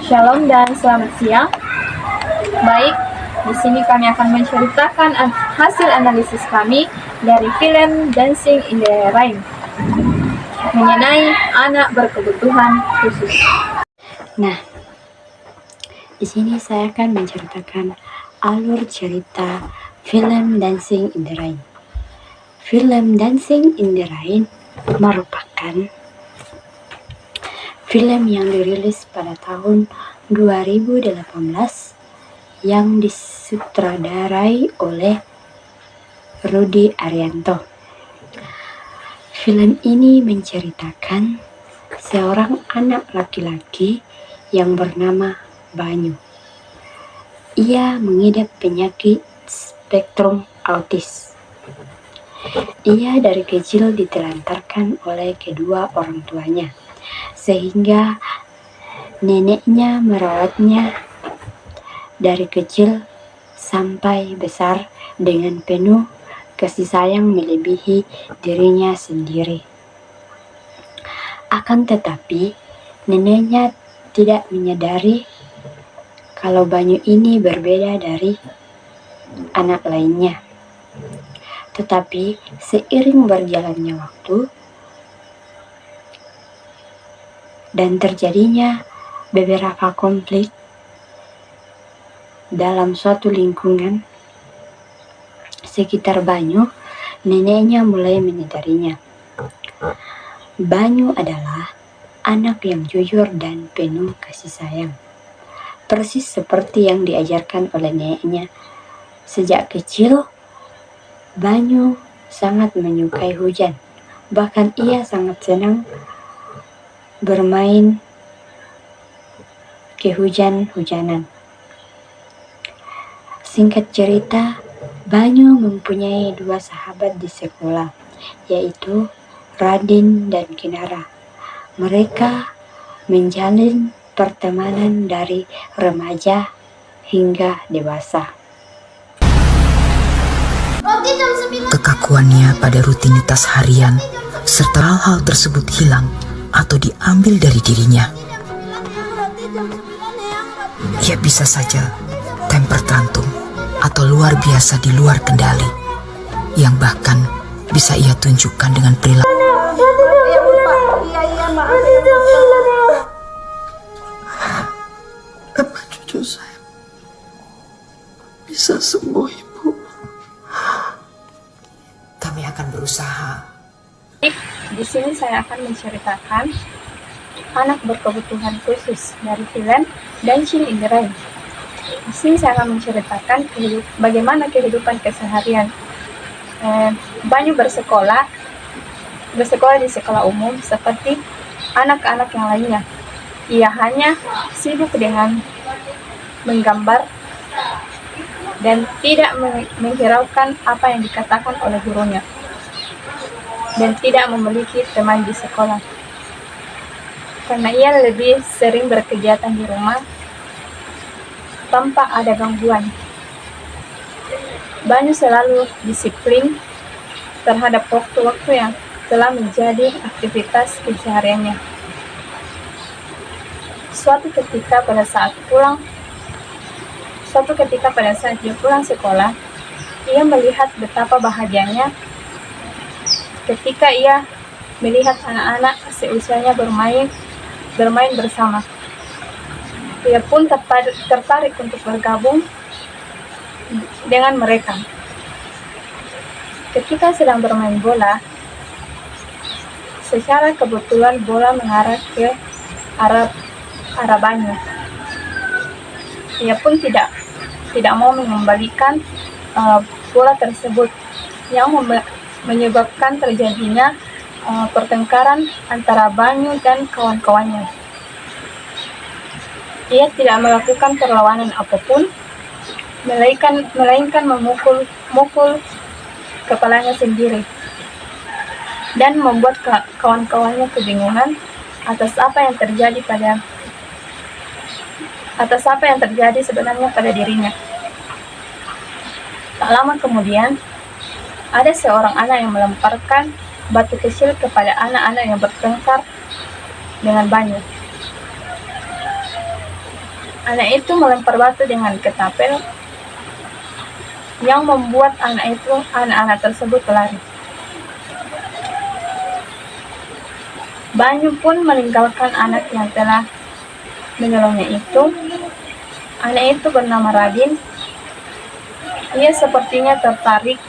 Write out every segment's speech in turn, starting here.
Shalom dan selamat siang. Baik, di sini kami akan menceritakan hasil analisis kami dari film Dancing in the Rain mengenai anak berkebutuhan khusus. Nah, di sini saya akan menceritakan alur cerita film Dancing in the Rain. Film Dancing in the Rain merupakan film yang dirilis pada tahun 2018 yang disutradarai oleh Rudy Arianto. Film ini menceritakan seorang anak laki-laki yang bernama Banyu. Ia mengidap penyakit spektrum autis. Ia dari kecil ditelantarkan oleh kedua orang tuanya, sehingga neneknya merawatnya dari kecil sampai besar dengan penuh kasih sayang melebihi dirinya sendiri. Akan tetapi, neneknya tidak menyadari kalau Banyu ini berbeda dari anak lainnya. Tetapi seiring berjalannya waktu dan terjadinya beberapa konflik dalam suatu lingkungan sekitar Banyu, neneknya mulai menyadarinya. Banyu adalah anak yang jujur dan penuh kasih sayang, persis seperti yang diajarkan oleh neneknya. Sejak kecil, Banyu sangat menyukai hujan. Bahkan ia sangat senang bermain kehujan-hujanan. Singkat cerita, Banyu mempunyai dua sahabat di sekolah, yaitu Radin dan Kinara. Mereka menjalin pertemanan dari remaja hingga dewasa. Kekakuannya pada rutinitas harian serta hal-hal tersebut hilang atau diambil dari dirinya. Ia bisa saja temper tantrum atau luar biasa di luar kendali, yang bahkan bisa ia tunjukkan dengan perilaku. Apa cucu saya bisa sembuh, Ibu? Kami akan berusaha. Di sini saya akan menceritakan anak berkebutuhan khusus dari film Dancing in the Rain. Di sini saya akan menceritakan bagaimana kehidupan keseharian Banyu bersekolah di sekolah umum seperti anak-anak yang lainnya. Ia hanya sibuk dengan menggambar dan tidak menghiraukan apa yang dikatakan oleh gurunya, dan tidak memiliki teman di sekolah karena ia lebih sering berkegiatan di rumah tanpa ada gangguan. Banyu selalu disiplin terhadap waktu-waktu yang telah menjadi aktivitas kesehariannya. Suatu ketika pada saat dia pulang sekolah, ia melihat betapa bahagianya ketika ia melihat anak-anak seusianya bermain bersama. Ia pun tertarik untuk bergabung dengan mereka. Ketika sedang bermain bola, secara kebetulan bola mengarah ke arah Banyu. Ia pun tidak mau mengembalikan bola tersebut, yang menyebabkan terjadinya pertengkaran antara Banyu dan kawan-kawannya. Ia tidak melakukan perlawanan apapun, melainkan memukul kepalanya sendiri, dan membuat kawan-kawannya kebingungan atas apa yang terjadi sebenarnya pada dirinya. Tak lama kemudian, ada seorang anak yang melemparkan batu kecil kepada anak-anak yang bertengkar dengan Banyu. Anak itu melempar batu dengan ketapel yang membuat anak-anak tersebut lari. Banyu pun meninggalkan anak yang telah menolongnya itu. Anak itu bernama Radin. Ia sepertinya tertarik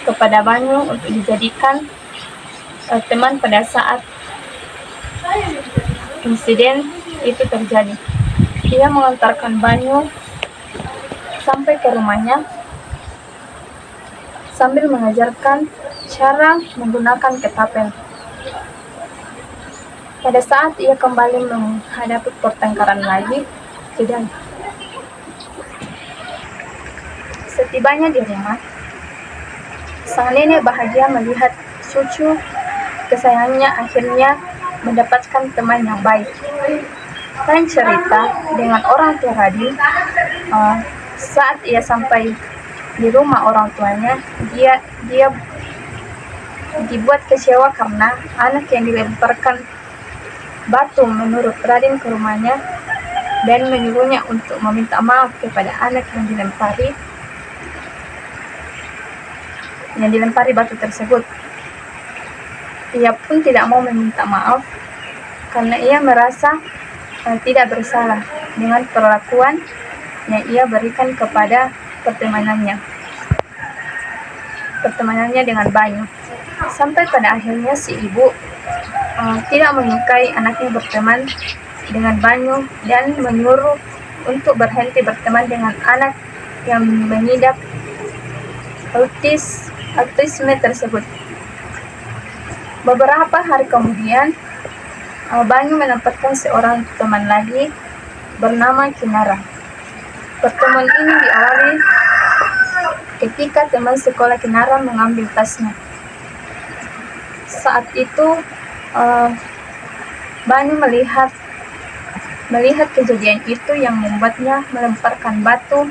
kepada Banyu untuk dijadikan teman pada saat insiden itu terjadi. Ia mengantarkan Banyu sampai ke rumahnya sambil mengajarkan cara menggunakan ketapel. Pada saat ia kembali menghadapi pertengkaran lagi, tidak. Setibanya di rumah, sang nenek bahagia melihat cucu kesayangannya akhirnya mendapatkan teman yang baik. Dan cerita dengan orang tua Radin, saat ia sampai di rumah orang tuanya, dia dibuat kecewa karena anak yang dilemparkan batu menurut Radin ke rumahnya dan menyuruhnya untuk meminta maaf kepada anak yang dilempari batu tersebut. Ia pun tidak mau meminta maaf karena ia merasa tidak bersalah dengan perlakuan yang ia berikan kepada pertemanannya dengan Banyu. Sampai pada akhirnya si ibu tidak menyukai anaknya berteman dengan Banyu dan menyuruh untuk berhenti berteman dengan anak yang mengidap autisme tersebut. Beberapa hari kemudian, Banyu mendapatkan seorang teman lagi bernama Kinara. Pertemuan ini diawali ketika teman sekolah Kinara mengambil tasnya. Saat itu Banyu melihat kejadian itu yang membuatnya melemparkan batu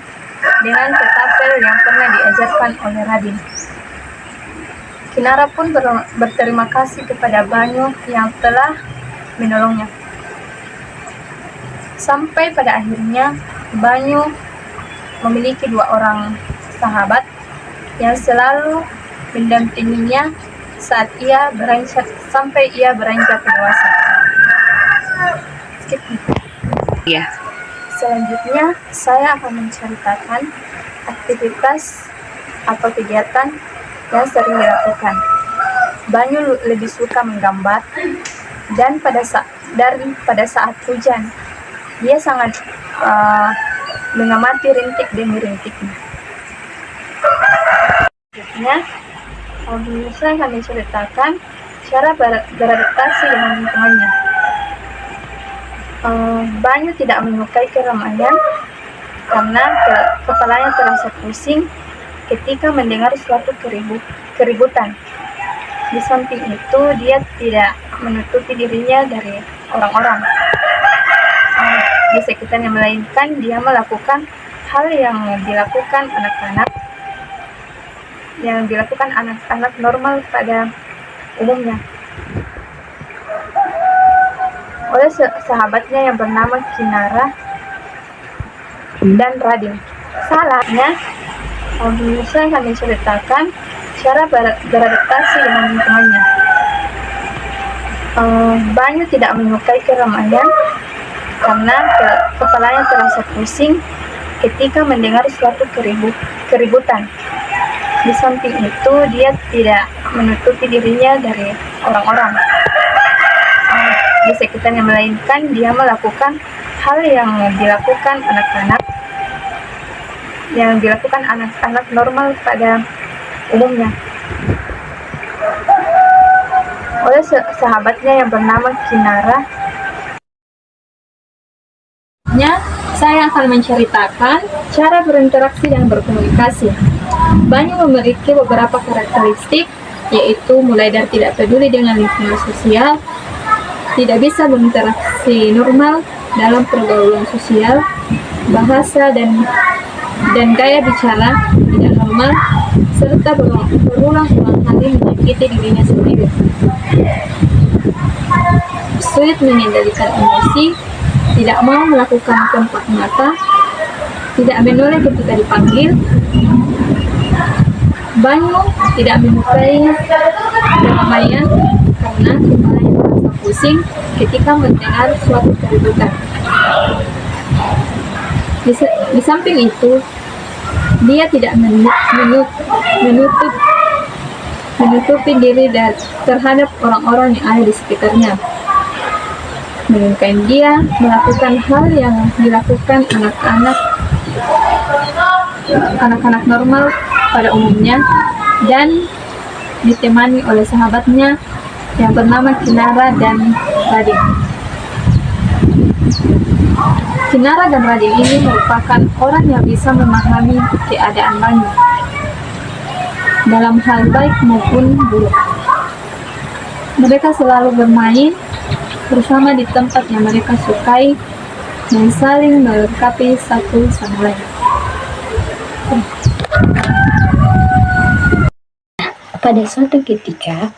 dengan ketapel yang pernah diajarkan oleh Radin. Kinara pun berterima kasih kepada Banyu yang telah menolongnya. Sampai pada akhirnya Banyu memiliki 2 orang sahabat yang selalu mendampinginya saat ia beranjak dewasa. Ya. Selanjutnya saya akan menceritakan aktivitas atau kegiatan yang sering dilakukan. Banyu lebih suka menggambar dan pada saat hujan dia sangat mengamati rintik demi rintiknya. Selanjutnya saya akan menceritakan cara beradaptasi dengan lingkungannya. Banyu tidak menyukai keramaian karena kepalanya terasa pusing ketika mendengar suatu keributan. Di samping itu, dia tidak menutupi dirinya dari orang-orang di sekitarnya, melainkan dia melakukan hal yang dilakukan anak-anak normal pada umumnya oleh sahabatnya yang bernama Kinara dan Radin. Salahnya, saya akan menceritakan cara beradaptasi dengan lingkungannya. Banyu tidak menyukai keramaian karena kepalanya terasa pusing ketika mendengar suatu keributan. Di samping itu, dia tidak menutupi dirinya dari orang-orang di sekitarnya, melainkan dia melakukan hal yang dilakukan anak-anak normal pada umumnya oleh sahabatnya yang bernama Kinara. Saya akan menceritakan cara berinteraksi dan berkomunikasi. Banyu memiliki beberapa karakteristik, yaitu mulai dari tidak peduli dengan lingkungan sosial, tidak bisa berinteraksi normal dalam pergaulan sosial, bahasa dan gaya bicara tidak normal, serta berulang-ulang kali menyakiti dirinya sendiri. Sulit mengendalikan emosi, tidak mau melakukan kontak mata, tidak menoleh ketika dipanggil. Banyu tidak menyukai keramaian karena kepalanya merasa pusing ketika mendengar suatu keributan. Di samping itu, dia tidak menutupi diri terhadap orang-orang yang ada di sekitarnya. Melainkan dia melakukan hal yang dilakukan anak-anak normal pada umumnya, dan ditemani oleh sahabatnya yang bernama Kinara dan Radin. Kinara dan Radin ini merupakan orang yang bisa memahami keadaan Banyu dalam hal baik maupun buruk. Mereka selalu bermain bersama di tempat yang mereka sukai dan saling melengkapi satu sama lain. Pada suatu ketika,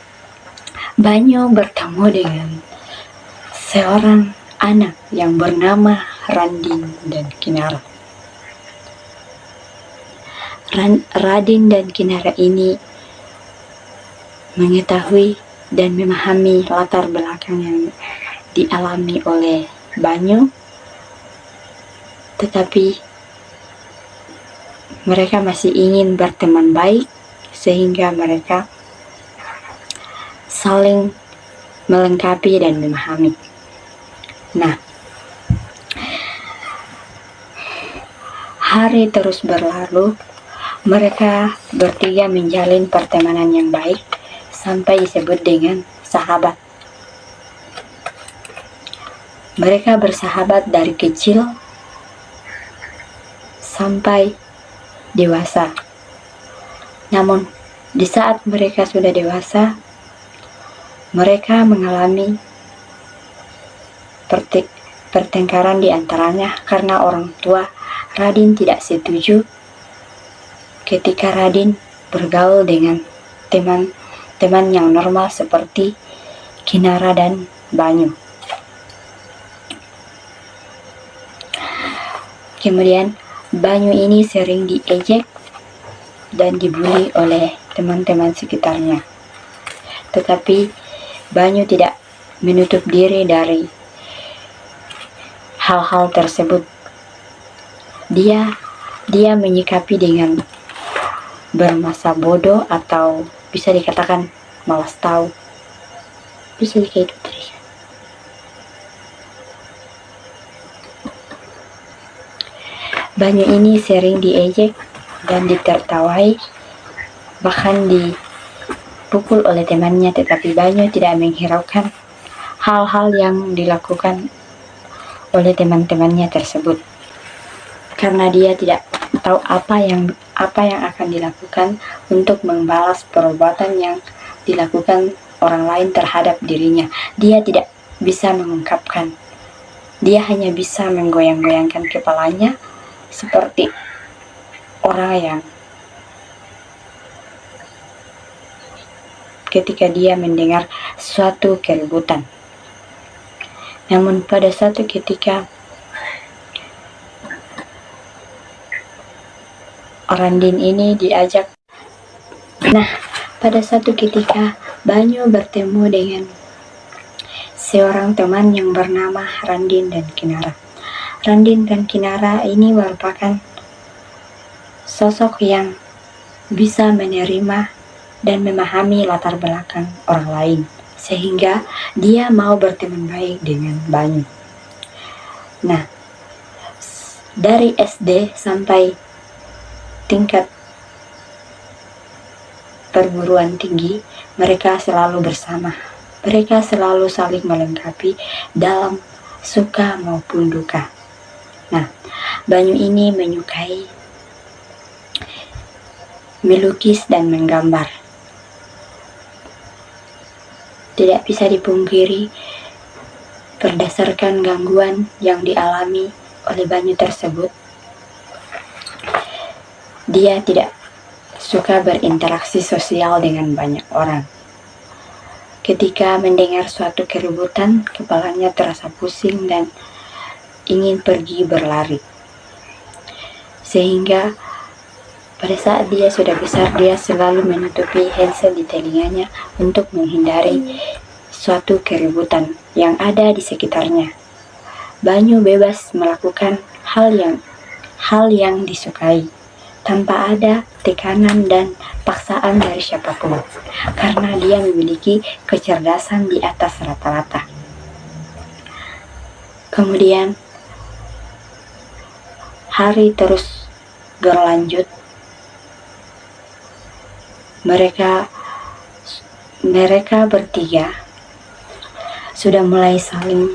Banyu bertemu dengan seorang anak yang bernama Radin dan Kinara. Radin dan Kinara ini mengetahui dan memahami latar belakang yang dialami oleh Banyu, tetapi mereka masih ingin berteman baik sehingga mereka saling melengkapi dan memahami. Nah, hari terus berlalu, mereka bertiga menjalin pertemanan yang baik sampai disebut dengan sahabat. Mereka bersahabat dari kecil sampai dewasa. Namun, di saat mereka sudah dewasa, mereka mengalami pertengkaran di antaranya karena orang tua Radin tidak setuju ketika Radin bergaul dengan teman-teman yang normal seperti Kinara dan Banyu. Kemudian Banyu ini sering diejek dan dibully oleh teman-teman sekitarnya. Tetapi Banyu tidak menutup diri dari hal-hal tersebut. Dia menyikapi dengan bermasa bodoh atau bisa dikatakan malas tahu. Bisa dikaitkan. Banyu ini sering diejek dan ditertawai, bahkan dipukul oleh temannya, tetapi Banyu tidak menghiraukan hal-hal yang dilakukan oleh teman-temannya tersebut, karena dia tidak tahu apa yang akan dilakukan untuk membalas perbuatan yang dilakukan orang lain terhadap dirinya. Dia tidak bisa mengungkapkan, dia hanya bisa menggoyang-goyangkan kepalanya seperti orang yang ketika dia mendengar suatu keributan. Namun pada suatu ketika Radin ini diajak. Nah, pada suatu ketika Banyu bertemu dengan seorang teman yang bernama Radin dan Kinara. Radin dan Kinara ini merupakan sosok yang bisa menerima dan memahami latar belakang orang lain, sehingga dia mau berteman baik dengan Banyu. Nah, dari SD sampai tingkat perguruan tinggi, mereka selalu bersama. Mereka selalu saling melengkapi dalam suka maupun duka. Nah, Banyu ini menyukai melukis dan menggambar. Tidak bisa dipungkiri, berdasarkan gangguan yang dialami oleh Banyu tersebut, dia tidak suka berinteraksi sosial dengan banyak orang. Ketika mendengar suatu keributan, kepalanya terasa pusing dan ingin pergi berlari. Sehingga pada saat dia sudah besar, dia selalu menutupi handset di telinganya untuk menghindari suatu keributan yang ada di sekitarnya. Banyu bebas melakukan hal yang disukai tanpa ada tekanan dan paksaan dari siapapun, karena dia memiliki kecerdasan di atas rata-rata. Kemudian hari terus berlanjut. Mereka bertiga sudah mulai saling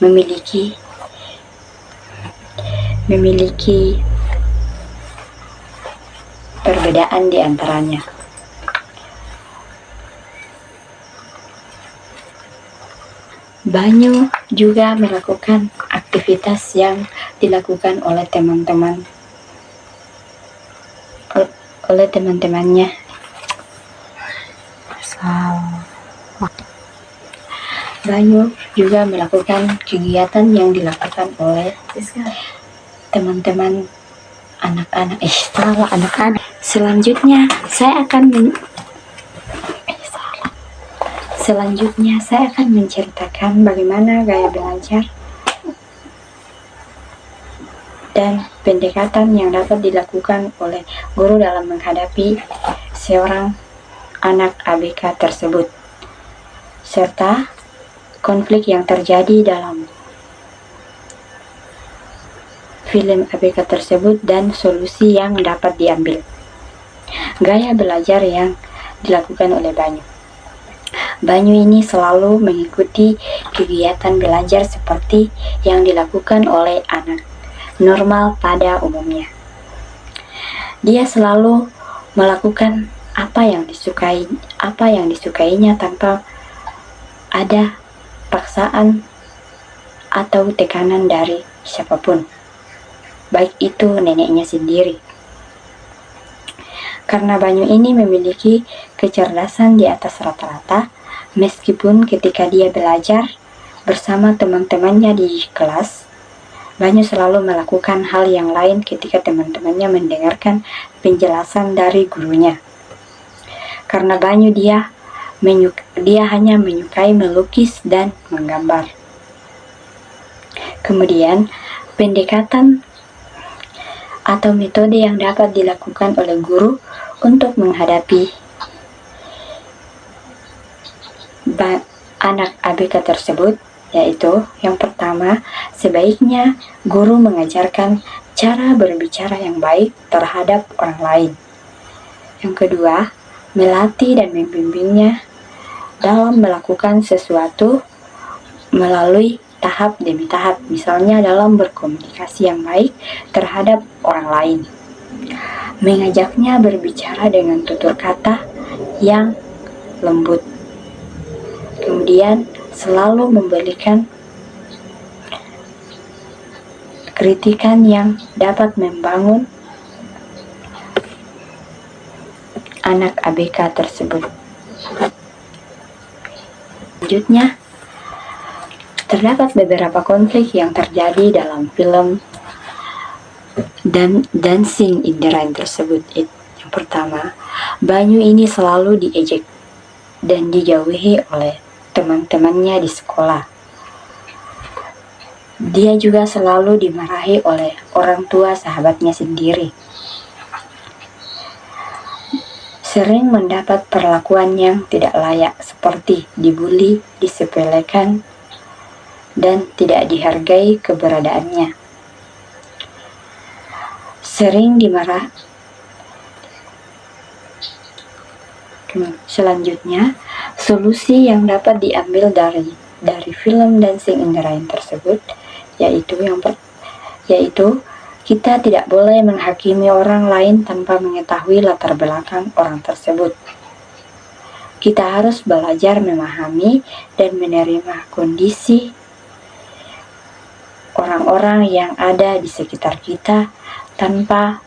memiliki perbedaan di antaranya. Banyu juga melakukan aktivitas yang dilakukan oleh teman-temannya. Banyu juga melakukan kegiatan yang dilakukan oleh teman-teman anak-anak. Selanjutnya saya akan menceritakan bagaimana gaya belajar dan pendekatan yang dapat dilakukan oleh guru dalam menghadapi seorang anak ABK tersebut, serta konflik yang terjadi dalam film ABK tersebut dan solusi yang dapat diambil. Gaya belajar yang dilakukan oleh Banyu. Banyu ini selalu mengikuti kegiatan belajar seperti yang dilakukan oleh anak normal pada umumnya. Dia selalu melakukan apa yang disukainya tanpa ada paksaan atau tekanan dari siapapun, baik itu neneknya sendiri. Karena Banyu ini memiliki kecerdasan di atas rata-rata, meskipun ketika dia belajar bersama teman-temannya di kelas, Banyu selalu melakukan hal yang lain ketika teman-temannya mendengarkan penjelasan dari gurunya. Karena Banyu dia hanya menyukai melukis dan menggambar. Kemudian, pendekatan atau metode yang dapat dilakukan oleh guru untuk menghadapi anak ABK tersebut, yaitu yang pertama, sebaiknya guru mengajarkan cara berbicara yang baik terhadap orang lain. Yang kedua, melatih dan membimbingnya dalam melakukan sesuatu melalui tahap demi tahap, misalnya dalam berkomunikasi yang baik terhadap orang lain. Mengajaknya berbicara dengan tutur kata yang lembut. Kemudian selalu memberikan kritikan yang dapat membangun anak ABK tersebut. Selanjutnya, terdapat beberapa konflik yang terjadi dalam film dan Dancing in the Rain tersebut. Yang pertama, Banyu ini selalu diejek dan dijauhi oleh teman-temannya di sekolah. Dia juga selalu dimarahi oleh orang tua sahabatnya sendiri. Sering mendapat perlakuan yang tidak layak, seperti dibully, disepelekan, dan tidak dihargai keberadaannya. Sering dimarah. Selanjutnya, solusi yang dapat diambil dari film Dancing in the Rain tersebut yaitu kita tidak boleh menghakimi orang lain tanpa mengetahui latar belakang orang tersebut. Kita harus belajar memahami dan menerima kondisi orang-orang yang ada di sekitar kita tanpa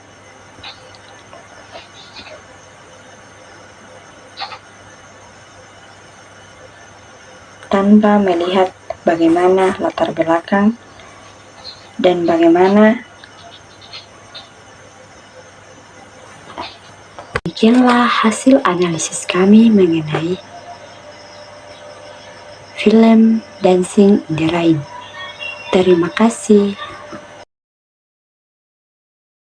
melihat bagaimana latar belakang dan bagaimana. Demikianlah hasil analisis kami mengenai film Dancing in the Rain. Terima kasih.